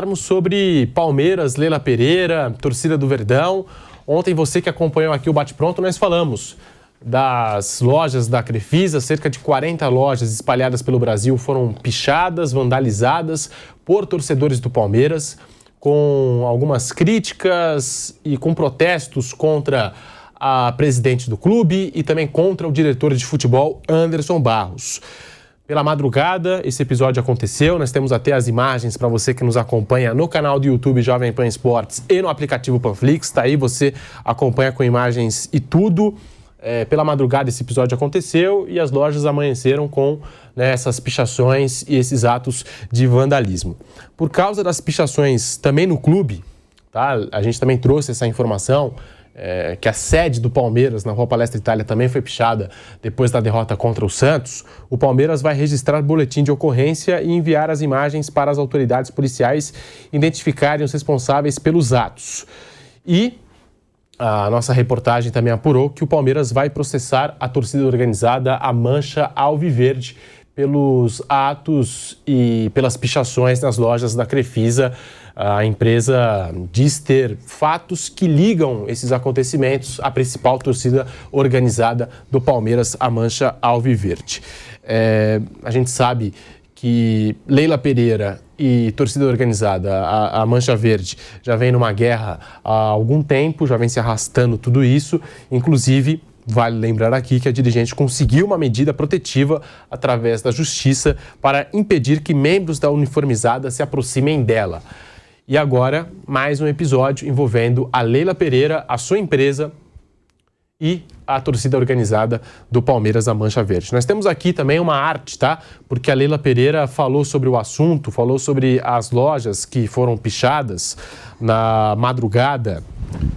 falarmos sobre Palmeiras, Leila Pereira, torcida do Verdão. Ontem, você que acompanhou aqui o Bate-Pronto, nós falamos das lojas da Crefisa. Cerca de 40 lojas espalhadas pelo Brasil foram pichadas, vandalizadas por torcedores do Palmeiras, com algumas críticas e com protestos contra a presidente do clube e também contra o diretor de futebol, Anderson Barros. Pela madrugada, esse episódio aconteceu. Nós temos até as imagens para você que nos acompanha no canal do YouTube Jovem Pan Esportes e no aplicativo Panflix. Está aí, você acompanha com imagens e tudo. Pela madrugada esse episódio aconteceu e as lojas amanheceram com essas pichações e esses atos de vandalismo. Por causa das pichações também no clube, tá? A gente também trouxe essa informação, que a sede do Palmeiras na Rua Palestra Itália também foi pichada depois da derrota contra o Santos. O Palmeiras vai registrar boletim de ocorrência e enviar as imagens para as autoridades policiais identificarem os responsáveis pelos atos. E a nossa reportagem também apurou que o Palmeiras vai processar a torcida organizada, a Mancha Alviverde, pelos atos e pelas pichações nas lojas da Crefisa. A empresa diz ter fatos que ligam esses acontecimentos à principal torcida organizada do Palmeiras, a Mancha Alviverde. A gente sabe que Leila Pereira e torcida organizada, a Mancha Verde, já vem numa guerra há algum tempo, já vem se arrastando tudo isso. Inclusive, vale lembrar aqui que a dirigente conseguiu uma medida protetiva através da justiça para impedir que membros da uniformizada se aproximem dela. E agora, mais um episódio envolvendo a Leila Pereira, a sua empresa e a torcida organizada do Palmeiras, a Mancha Verde. Nós temos aqui também uma arte, tá? Porque a Leila Pereira falou sobre o assunto, falou sobre as lojas que foram pichadas na madrugada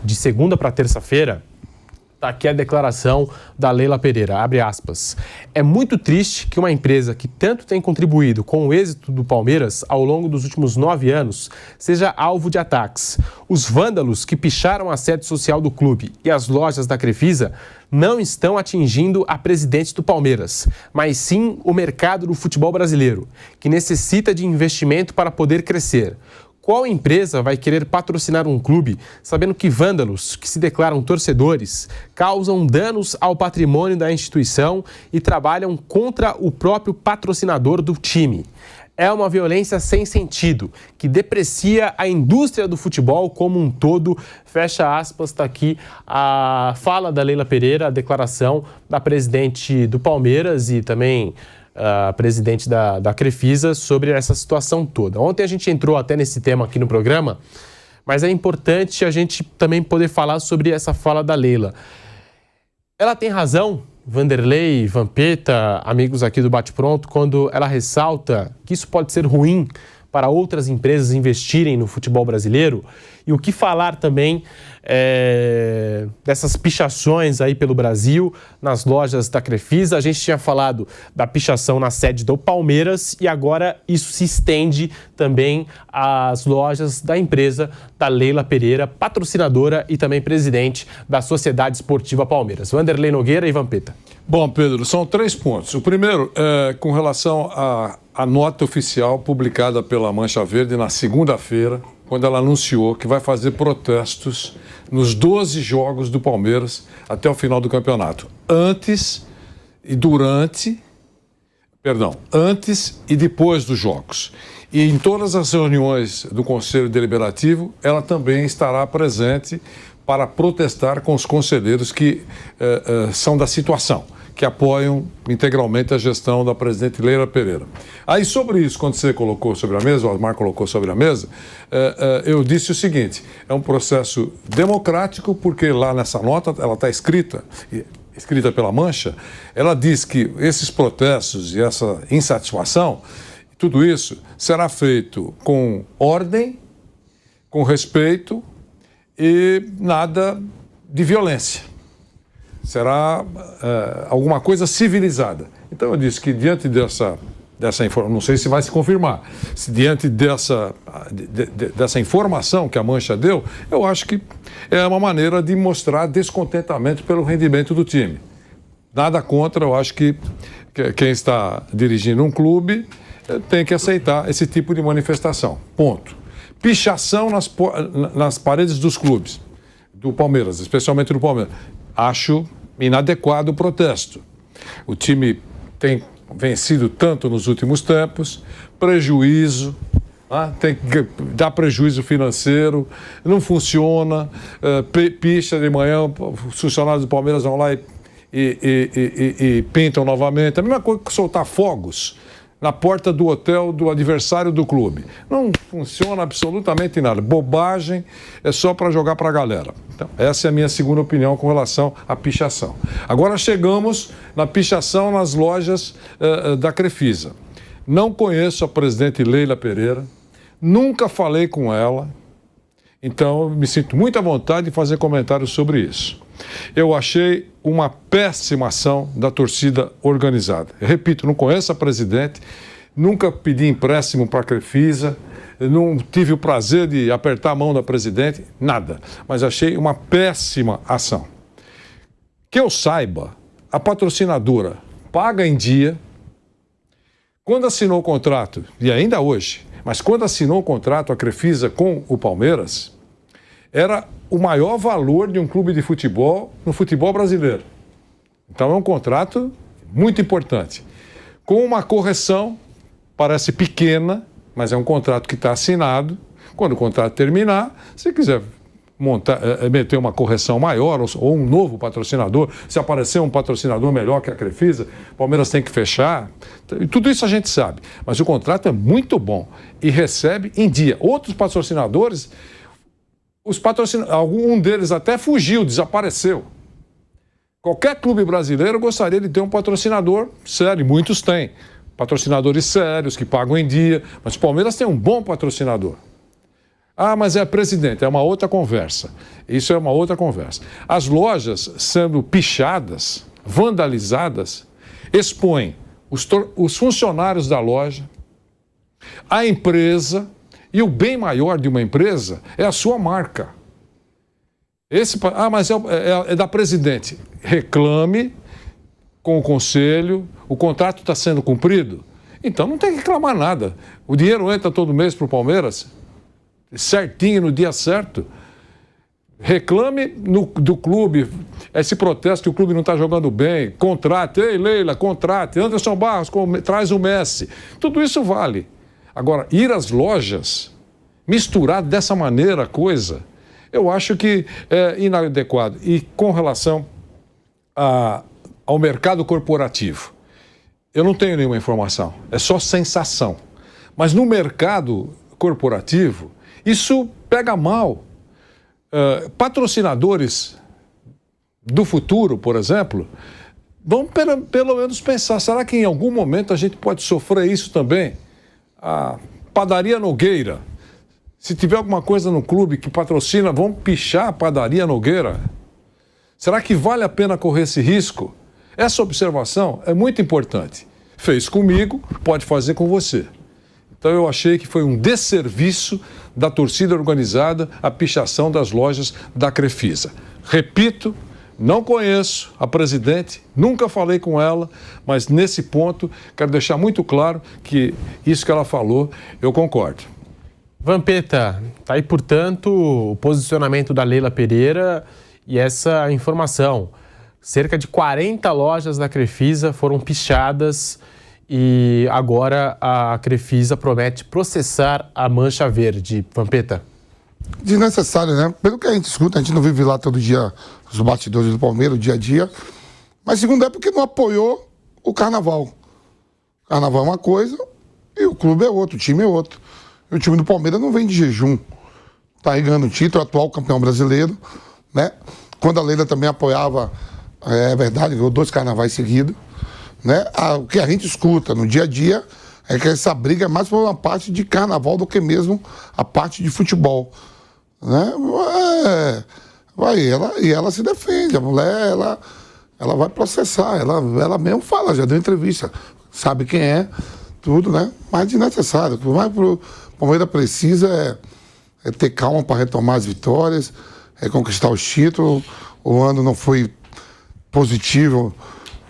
de segunda para terça-feira. Tá aqui a declaração da Leila Pereira, abre aspas. É muito triste que uma empresa que tanto tem contribuído com o êxito do Palmeiras ao longo dos últimos 9 anos seja alvo de ataques. Os vândalos que picharam a sede social do clube e as lojas da Crefisa não estão atingindo a presidente do Palmeiras, mas sim o mercado do futebol brasileiro, que necessita de investimento para poder crescer. Qual empresa vai querer patrocinar um clube sabendo que vândalos, que se declaram torcedores, causam danos ao patrimônio da instituição e trabalham contra o próprio patrocinador do time? É uma violência sem sentido, que deprecia a indústria do futebol como um todo. Fecha aspas, está aqui a fala da Leila Pereira, a declaração da presidente do Palmeiras e também a presidente da Crefisa sobre essa situação toda. Ontem a gente entrou até nesse tema aqui no programa, mas é importante a gente também poder falar sobre essa fala da Leila. Ela tem razão, Vanderlei, Vampeta, amigos aqui do Bate-Pronto, quando ela ressalta que isso pode ser ruim para outras empresas investirem no futebol brasileiro. E o que falar também dessas pichações aí pelo Brasil, nas lojas da Crefisa. A gente tinha falado da pichação na sede do Palmeiras e agora isso se estende também às lojas da empresa da Leila Pereira, patrocinadora e também presidente da Sociedade Esportiva Palmeiras. Vanderlei Nogueira e Vampeta. Bom, Pedro, são 3 pontos. O primeiro é com relação à nota oficial publicada pela Mancha Verde na segunda-feira, quando ela anunciou que vai fazer protestos nos 12 jogos do Palmeiras até o final do campeonato. Antes e depois dos jogos. E em todas as reuniões do Conselho Deliberativo, ela também estará presente para protestar com os conselheiros que são da situação, que apoiam integralmente a gestão da presidente Leila Pereira. Aí, sobre isso, quando você colocou sobre a mesa, o Osmar colocou sobre a mesa, eu disse o seguinte: é um processo democrático, porque lá nessa nota, ela está escrita pela Mancha, ela diz que esses protestos e essa insatisfação, tudo isso será feito com ordem, com respeito e nada de violência. Será alguma coisa civilizada. Então eu disse que diante dessa informação, não sei se vai se confirmar, diante dessa informação que a Mancha deu, eu acho que é uma maneira de mostrar descontentamento pelo rendimento do time. Nada contra, eu acho que quem está dirigindo um clube tem que aceitar esse tipo de manifestação. Ponto. Pichação nas paredes dos clubes, do Palmeiras, especialmente do Palmeiras. Acho inadequado o protesto. O time tem vencido tanto nos últimos tempos, prejuízo, tem que dar prejuízo financeiro, não funciona, picha de manhã, os funcionários do Palmeiras vão lá e pintam novamente. A mesma coisa que soltar fogos na porta do hotel do adversário do clube. Não funciona absolutamente nada. Bobagem, é só para jogar para a galera. Então, essa é a minha segunda opinião com relação à pichação. Agora chegamos na pichação nas lojas da Crefisa. Não conheço a presidente Leila Pereira, nunca falei com ela, então me sinto muito à vontade de fazer comentários sobre isso. Eu achei uma péssima ação da torcida organizada. Eu repito, não conheço a presidente, nunca pedi empréstimo para a Crefisa, não tive o prazer de apertar a mão da presidente, nada. Mas achei uma péssima ação. Que eu saiba, a patrocinadora paga em dia. Quando assinou o contrato, e ainda hoje, mas quando assinou o contrato a Crefisa com o Palmeiras, era o maior valor de um clube de futebol no futebol brasileiro. Então é um contrato muito importante. Com uma correção, parece pequena, mas é um contrato que está assinado. Quando o contrato terminar, se quiser meter uma correção maior ou um novo patrocinador, se aparecer um patrocinador melhor que a Crefisa, o Palmeiras tem que fechar. Tudo isso a gente sabe. Mas o contrato é muito bom e recebe em dia. Outros patrocinadores, algum deles até fugiu, desapareceu. Qualquer clube brasileiro gostaria de ter um patrocinador sério, muitos têm. Patrocinadores sérios, que pagam em dia, mas o Palmeiras tem um bom patrocinador. Mas é presidente, é uma outra conversa. Isso é uma outra conversa. As lojas sendo pichadas, vandalizadas, expõem os funcionários da loja, a empresa, e o bem maior de uma empresa é a sua marca. Mas é da presidente. Reclame com o conselho, o contrato está sendo cumprido, então não tem que reclamar nada. O dinheiro entra todo mês para o Palmeiras, certinho, no dia certo. Reclame do clube, esse protesto que o clube não está jogando bem, contrate, ei Leila, contrate, Anderson Barros, traz o Messi, tudo isso vale. Agora, ir às lojas, misturar dessa maneira a coisa, eu acho que é inadequado. E com relação ao mercado corporativo, eu não tenho nenhuma informação, é só sensação. Mas no mercado corporativo, isso pega mal. Patrocinadores do futuro, por exemplo, vão pelo menos pensar, será que em algum momento a gente pode sofrer isso também? A Padaria Nogueira, se tiver alguma coisa no clube que patrocina, vão pichar a Padaria Nogueira? Será que vale a pena correr esse risco? Essa observação é muito importante. Fez comigo, pode fazer com você. Então eu achei que foi um desserviço da torcida organizada a pichação das lojas da Crefisa. Repito, não conheço a presidente, nunca falei com ela, mas nesse ponto quero deixar muito claro que isso que ela falou, eu concordo. Vampeta, tá aí, portanto, o posicionamento da Leila Pereira e essa informação. Cerca de 40 lojas da Crefisa foram pichadas e agora a Crefisa promete processar a Mancha Verde. Vampeta. Desnecessário, né? Pelo que a gente escuta, a gente não vive lá todo dia os bastidores do Palmeiras, o dia a dia. Mas segundo é porque não apoiou o Carnaval. O Carnaval é uma coisa e o clube é outro, o time é outro. E o time do Palmeiras não vem de jejum. Tá aí ganhando o título, atual campeão brasileiro, né? Quando a Leila também apoiava, é verdade, ganhou 2 carnavais seguidos, né? O que a gente escuta no dia a dia é que essa briga é mais por uma parte de carnaval do que mesmo a parte de futebol, né? Ela se defende, a mulher, ela vai processar, ela mesmo fala, já deu entrevista, sabe quem é, tudo, né? Mas desnecessário. O que mais o Palmeiras precisa é ter calma para retomar as vitórias, é conquistar os títulos. O ano não foi positivo,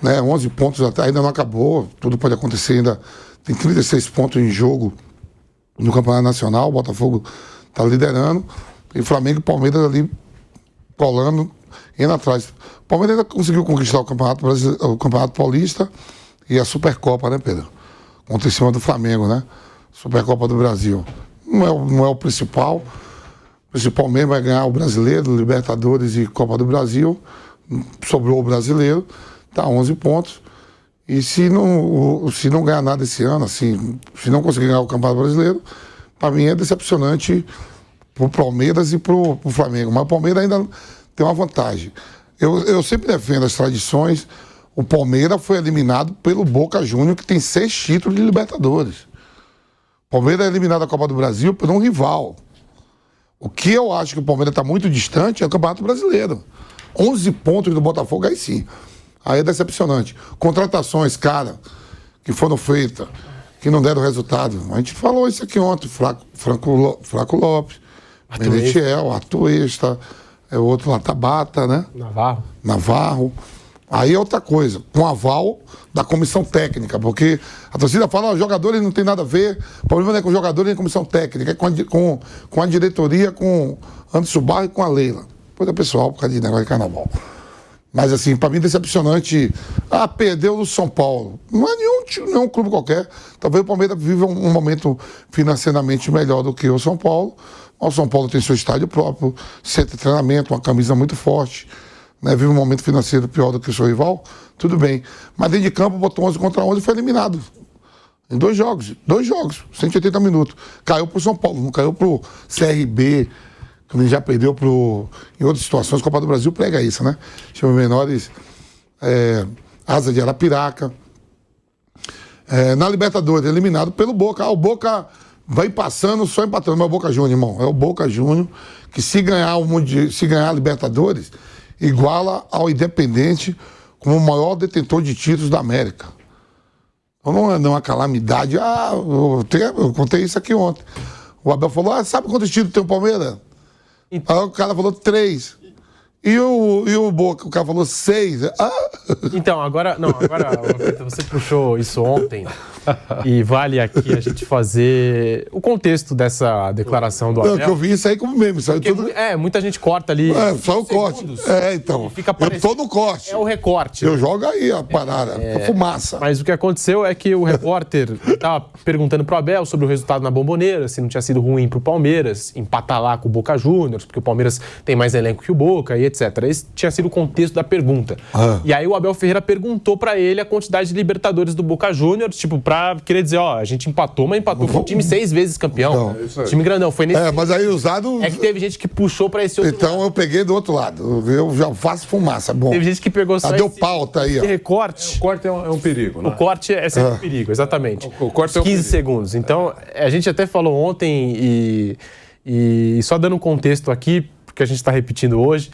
né? 11 pontos ainda não acabou, tudo pode acontecer ainda. Tem 36 pontos em jogo no Campeonato Nacional, o Botafogo Tá liderando. E Flamengo e Palmeiras ali colando, indo atrás. O Palmeiras ainda conseguiu conquistar o Campeonato Paulista e a Supercopa, né, Pedro? Contra em cima do Flamengo, né? Supercopa do Brasil. Não é o principal. O principal mesmo é ganhar o Brasileiro, Libertadores e Copa do Brasil. Sobrou o Brasileiro, tá 11 pontos. E se não ganhar nada esse ano, assim, se não conseguir ganhar o Campeonato Brasileiro, para mim é decepcionante pro Palmeiras e pro Flamengo. Mas o Palmeiras ainda tem uma vantagem. Eu sempre defendo as tradições. O Palmeiras foi eliminado pelo Boca Juniors, que tem 6 títulos de Libertadores. O Palmeiras é eliminado da Copa do Brasil por um rival. O que eu acho que o Palmeiras está muito distante é o Campeonato Brasileiro. 11 pontos do Botafogo, aí sim. Aí é decepcionante. Contratações, cara, que foram feitas, que não deram resultado. A gente falou isso aqui ontem. Flaco Lopes, Merentiel, Atuesta, o outro lá, Tabata, né? Navarro. Aí é outra coisa, com aval da comissão técnica, porque a torcida fala, os jogadores não tem nada a ver, o problema não é com os jogadores nem com a comissão técnica, é com a diretoria, com Anderson Barros e com a Leila. Coisa pessoal, por causa de negócio de carnaval. Mas assim, para mim decepcionante, perdeu do São Paulo. Não é nenhum clube qualquer. Talvez o Palmeiras viva um momento financeiramente melhor do que o São Paulo. O São Paulo tem seu estádio próprio, centro de treinamento, uma camisa muito forte. Né, vive um momento financeiro pior do que o seu rival, tudo bem. Mas dentro de campo, botou 11 contra 11 e foi eliminado. Em 2 jogos, 180 minutos. Caiu pro São Paulo, não caiu pro CRB, que ele já perdeu em outras situações. Copa do Brasil prega isso, né? Chama menores, Asa de Arapiraca. Na Libertadores, eliminado pelo Boca. O Boca vai passando, só empatando. Mas é o Boca Juniors, irmão. É o Boca Juniors que se ganhar a Libertadores, iguala ao Independente como o maior detentor de títulos da América. Então não é uma calamidade. Eu contei isso aqui ontem. O Abel falou, sabe quantos títulos tem o Palmeiras? Aí o cara falou 3. E o Boca, o cara falou 6. Então, agora, você puxou isso ontem e vale aqui a gente fazer o contexto dessa declaração do Abel. Que eu vi isso aí como meme. Tudo... muita gente corta ali. Só o corte. Então. Eu tô no corte. É o recorte. Eu jogo aí a parada, a fumaça. Mas o que aconteceu é que o repórter estava perguntando pro Abel sobre o resultado na Bomboneira, se não tinha sido ruim pro Palmeiras, empatar lá com o Boca Juniors, porque o Palmeiras tem mais elenco que o Boca e etc. Esse tinha sido o contexto da pergunta. E aí o Abel Ferreira perguntou pra ele a quantidade de Libertadores do Boca Juniors, tipo, pra querer dizer, a gente empatou, mas empatou com um time 6 vezes campeão. Time grandão. Foi nesse... mas aí usado... É que teve gente que puxou pra esse outro lado. Eu peguei do outro lado. Eu já faço fumaça, bom. Teve gente que pegou só deu pauta aí, ó. Recorte. O corte é um perigo, né? O corte é sempre um perigo, exatamente. O corte é 15 segundos. Então, a gente até falou ontem e só dando um contexto aqui, porque a gente está repetindo hoje,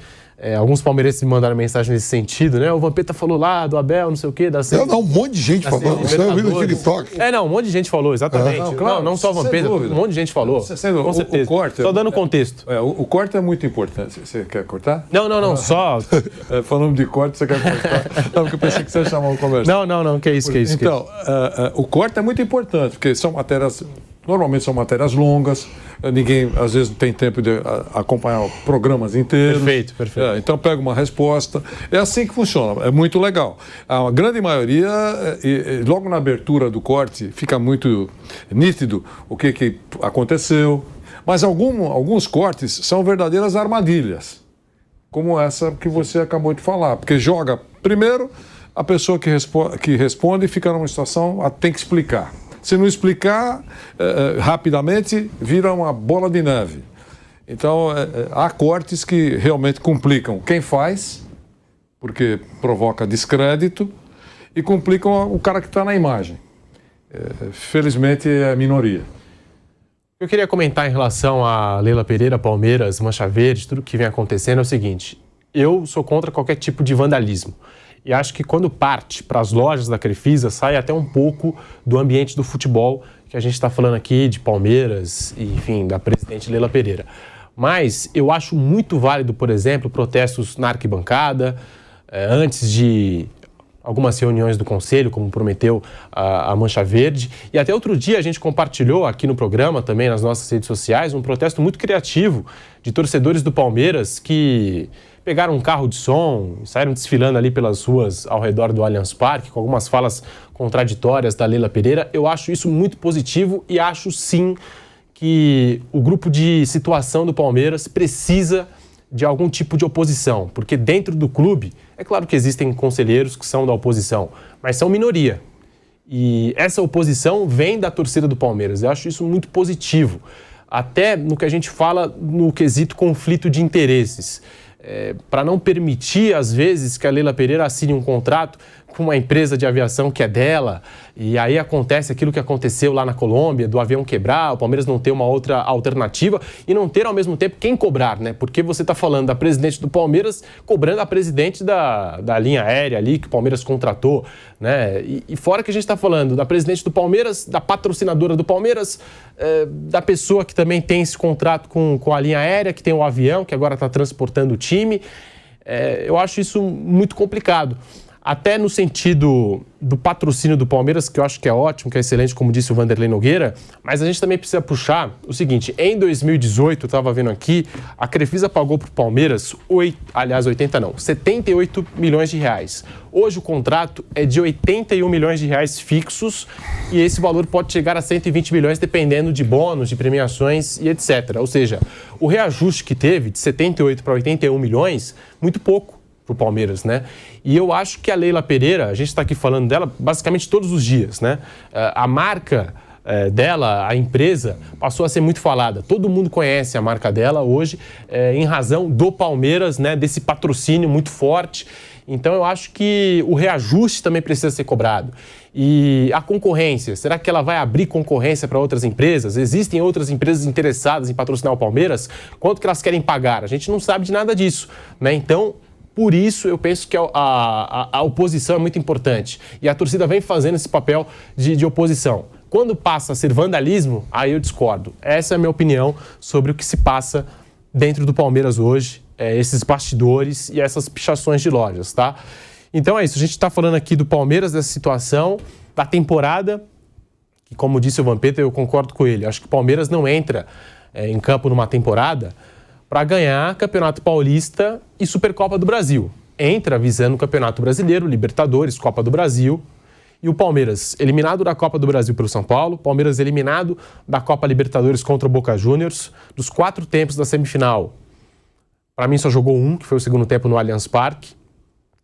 alguns palmeirenses me mandaram mensagem nesse sentido, né? O Vampeta falou lá do Abel, não sei o quê, um monte de gente falou. Você ouviu no TikTok? Um monte de gente falou, exatamente. Não só o Vampeta, um monte de gente falou. Com certeza. O corte, só dando contexto. O corte é muito importante. Você quer cortar? Não, só... Falando de corte, você quer cortar? Não, porque eu pensei que você ia chamar uma conversa. Não, que é isso. Então, o corte é muito importante, porque são matérias... Normalmente são matérias longas, ninguém às vezes não tem tempo de acompanhar programas inteiros. Perfeito. Então pega uma resposta. É assim que funciona, é muito legal. A grande maioria, logo na abertura do corte, fica muito nítido o que aconteceu. Mas alguns cortes são verdadeiras armadilhas, como essa que você acabou de falar. Porque joga, primeiro, a pessoa que responde fica numa situação, tem que explicar. Se não explicar rapidamente, vira uma bola de neve. Então, há cortes que realmente complicam quem faz, porque provoca descrédito, e complicam o cara que está na imagem. Felizmente, é a minoria. Eu queria comentar em relação a Leila Pereira, Palmeiras, Mancha Verde, tudo que vem acontecendo é o seguinte: eu sou contra qualquer tipo de vandalismo. E acho que quando parte para as lojas da Crefisa, sai até um pouco do ambiente do futebol, que a gente está falando aqui de Palmeiras, e, enfim, da presidente Leila Pereira. Mas eu acho muito válido, por exemplo, protestos na arquibancada, antes de algumas reuniões do Conselho, como prometeu a Mancha Verde. E até outro dia a gente compartilhou aqui no programa, também nas nossas redes sociais, um protesto muito criativo de torcedores do Palmeiras que pegaram um carro de som, saíram desfilando ali pelas ruas ao redor do Allianz Parque, com algumas falas contraditórias da Leila Pereira. Eu acho isso muito positivo e acho sim que o grupo de situação do Palmeiras precisa de algum tipo de oposição, porque dentro do clube, é claro que existem conselheiros que são da oposição, mas são minoria. E essa oposição vem da torcida do Palmeiras. Eu acho isso muito positivo, até no que a gente fala no quesito conflito de interesses. Para não permitir, às vezes, que a Leila Pereira assine um contrato com uma empresa de aviação que é dela, e aí acontece aquilo que aconteceu lá na Colômbia, do avião quebrar, o Palmeiras não ter uma outra alternativa e não ter, ao mesmo tempo, quem cobrar, né? Porque você está falando da presidente do Palmeiras cobrando a presidente da linha aérea ali, que o Palmeiras contratou, né? E fora que a gente está falando da presidente do Palmeiras, da patrocinadora do Palmeiras, da pessoa que também tem esse contrato com a linha aérea, que tem o avião, que agora está transportando o time. Eu acho isso muito complicado. Até no sentido do patrocínio do Palmeiras, que eu acho que é ótimo, que é excelente, como disse o Vanderlei Nogueira, mas a gente também precisa puxar o seguinte: em 2018, eu estava vendo aqui, a Crefisa pagou para o Palmeiras, 78 milhões de reais. Hoje o contrato é de 81 milhões de reais fixos e esse valor pode chegar a 120 milhões dependendo de bônus, de premiações e etc. Ou seja, o reajuste que teve de 78 para 81 milhões, muito pouco para o Palmeiras, né? E eu acho que a Leila Pereira, a gente está aqui falando dela basicamente todos os dias, né? A marca dela, a empresa, passou a ser muito falada. Todo mundo conhece a marca dela hoje, em razão do Palmeiras, né? Desse patrocínio muito forte. Então eu acho que o reajuste também precisa ser cobrado. E a concorrência, será que ela vai abrir concorrência para outras empresas? Existem outras empresas interessadas em patrocinar o Palmeiras? Quanto que elas querem pagar? A gente não sabe de nada disso, né? Então, por isso, eu penso que a oposição é muito importante. E a torcida vem fazendo esse papel de oposição. Quando passa a ser vandalismo, aí eu discordo. Essa é a minha opinião sobre o que se passa dentro do Palmeiras hoje, esses bastidores e essas pichações de lojas, tá? Então é isso, a gente está falando aqui do Palmeiras, dessa situação, da temporada, que como disse o Vampeta, eu concordo com ele. Acho que o Palmeiras não entra em campo numa temporada para ganhar Campeonato Paulista e Supercopa do Brasil. Entra visando o Campeonato Brasileiro, Libertadores, Copa do Brasil. E o Palmeiras eliminado da Copa do Brasil pelo São Paulo, Palmeiras eliminado da Copa Libertadores contra o Boca Juniors. Dos 4 tempos da semifinal, para mim só jogou um, que foi o segundo tempo no Allianz Parque.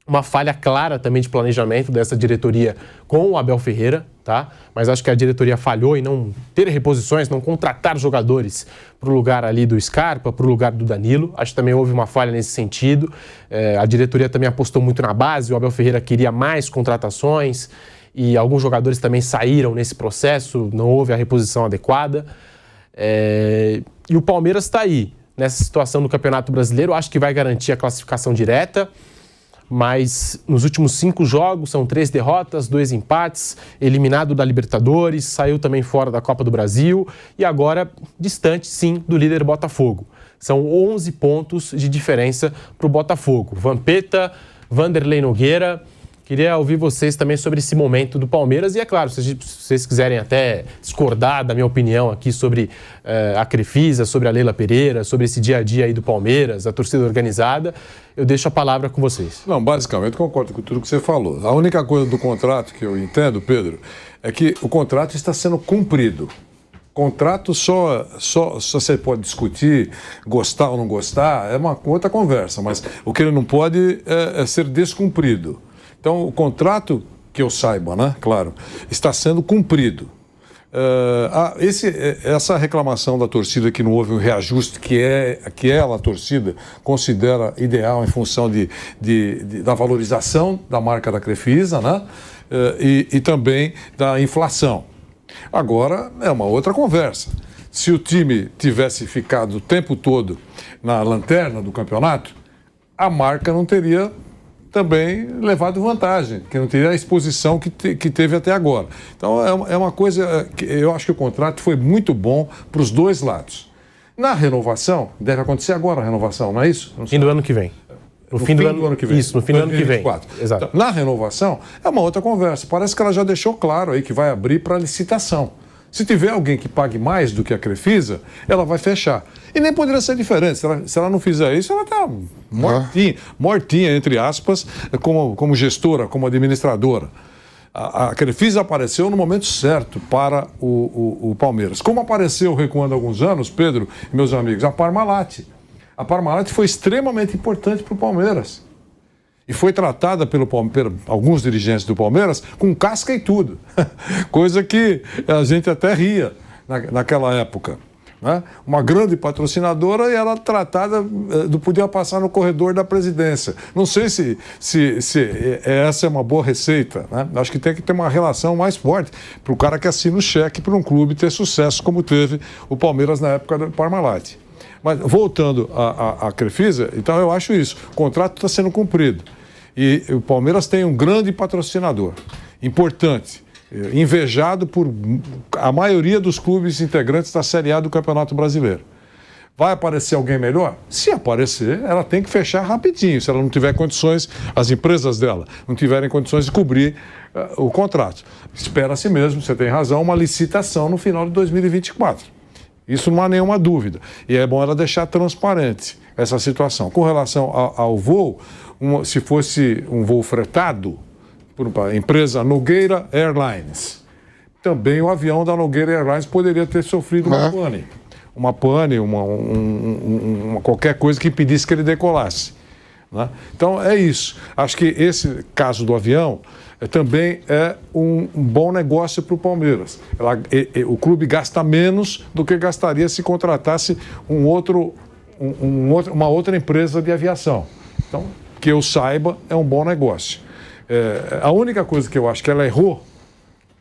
Uma falha clara também de planejamento dessa diretoria com o Abel Ferreira, tá? Mas acho que a diretoria falhou em não ter reposições, não contratar jogadores para o lugar ali do Scarpa, para o lugar do Danilo. Acho que também houve uma falha nesse sentido. A diretoria também apostou muito na base, o Abel Ferreira queria mais contratações e alguns jogadores também saíram nesse processo, não houve a reposição adequada. E o Palmeiras está aí, nessa situação do Campeonato Brasileiro. Acho que vai garantir a classificação direta. Mas nos últimos 5 jogos são 3 derrotas, 2 empates, eliminado da Libertadores, saiu também fora da Copa do Brasil e agora distante, sim, do líder Botafogo. São 11 pontos de diferença para o Botafogo. Vampeta, Vanderlei Nogueira, queria ouvir vocês também sobre esse momento do Palmeiras. E é claro, se vocês quiserem até discordar da minha opinião aqui sobre a Crefisa, sobre a Leila Pereira, sobre esse dia a dia aí do Palmeiras, a torcida organizada, eu deixo a palavra com vocês. Não, basicamente concordo com tudo que você falou. A única coisa do contrato que eu entendo, Pedro, é que o contrato está sendo cumprido. Contrato só você pode discutir, gostar ou não gostar, é uma outra conversa, mas o que ele não pode é ser descumprido. Então, o contrato, que eu saiba, né, claro, está sendo cumprido. Essa reclamação da torcida que não houve um reajuste que ela, a torcida, considera ideal em função da valorização da marca da Crefisa, né, e também da inflação. Agora, é uma outra conversa. Se o time tivesse ficado o tempo todo na lanterna do campeonato, a marca não teria também levado vantagem, que não teria a exposição que teve até agora. Então, é uma coisa que eu acho que o contrato foi muito bom para os dois lados. Na renovação, deve acontecer agora a renovação, não é isso? Fim do ano que vem. No fim do ano que vem. Isso, no fim do ano que vem. Exato. Então, na renovação, é uma outra conversa. Parece que ela já deixou claro aí que vai abrir para licitação. Se tiver alguém que pague mais do que a Crefisa, ela vai fechar. E nem poderia ser diferente. Se ela não fizer isso, ela está mortinha, entre aspas, como gestora, como administradora. A Crefisa apareceu no momento certo para o Palmeiras. Como apareceu recuando alguns anos, Pedro e meus amigos, a Parmalat. A Parmalat foi extremamente importante para o Palmeiras. E foi tratada por alguns dirigentes do Palmeiras com casca e tudo. Coisa que a gente até ria naquela época. Né? Uma grande patrocinadora e ela tratada, não podia passar no corredor da presidência. Não sei se essa é uma boa receita. Né? Acho que tem que ter uma relação mais forte para o cara que assina o cheque para um clube ter sucesso, como teve o Palmeiras na época do Parmalat. Mas voltando à Crefisa, então eu acho isso. O contrato está sendo cumprido. E o Palmeiras tem um grande patrocinador, importante, invejado por a maioria dos clubes integrantes da Série A do Campeonato Brasileiro. Vai aparecer alguém melhor? Se aparecer, ela tem que fechar rapidinho, se ela não tiver condições, as empresas dela não tiverem condições de cobrir o contrato. Espera-se mesmo, você tem razão, uma licitação no final de 2024. Isso não há nenhuma dúvida. E é bom ela deixar transparente essa situação. Com relação ao voo, se fosse um voo fretado por uma empresa Nogueira Airlines, também o avião da Nogueira Airlines poderia ter sofrido uma pane. Uma pane, qualquer coisa que impedisse que ele decolasse. Né? Então é isso. Acho que esse caso do avião também é um bom negócio para o Palmeiras. O clube gasta menos do que gastaria se contratasse uma outra empresa de aviação. Então, que eu saiba, é um bom negócio. A única coisa que eu acho que ela errou,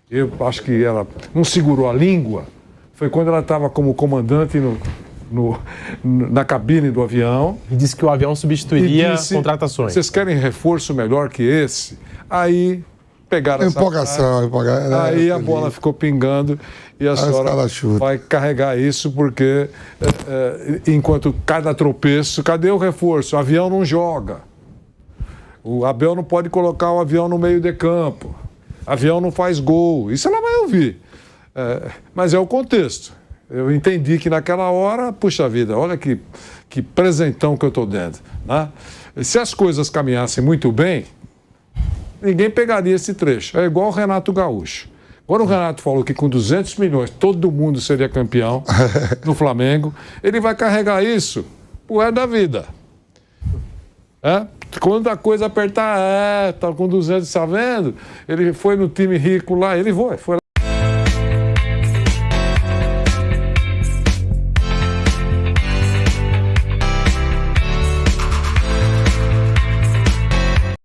eu acho que ela não segurou a língua, foi quando ela estava como comandante na cabine do avião. E disse que o avião substituiria contratações. Vocês querem reforço melhor que esse? Aí pegaram empolgação. Aí a bola ficou pingando e a senhora vai carregar isso porque enquanto cada tropeço, cadê o reforço? O avião não joga. O Abel não pode colocar o avião no meio de campo. O avião não faz gol. Isso ela vai ouvir. Mas é o contexto. Eu entendi que naquela hora, puxa vida, olha que presentão que eu estou dando. Né? Se as coisas caminhassem muito bem, ninguém pegaria esse trecho. É igual o Renato Gaúcho. Quando o Renato falou que com 200 milhões todo mundo seria campeão no Flamengo, ele vai carregar isso pro resto da vida. Quando a coisa apertar, tá com 200, tá vendo? Ele foi no time rico lá, ele foi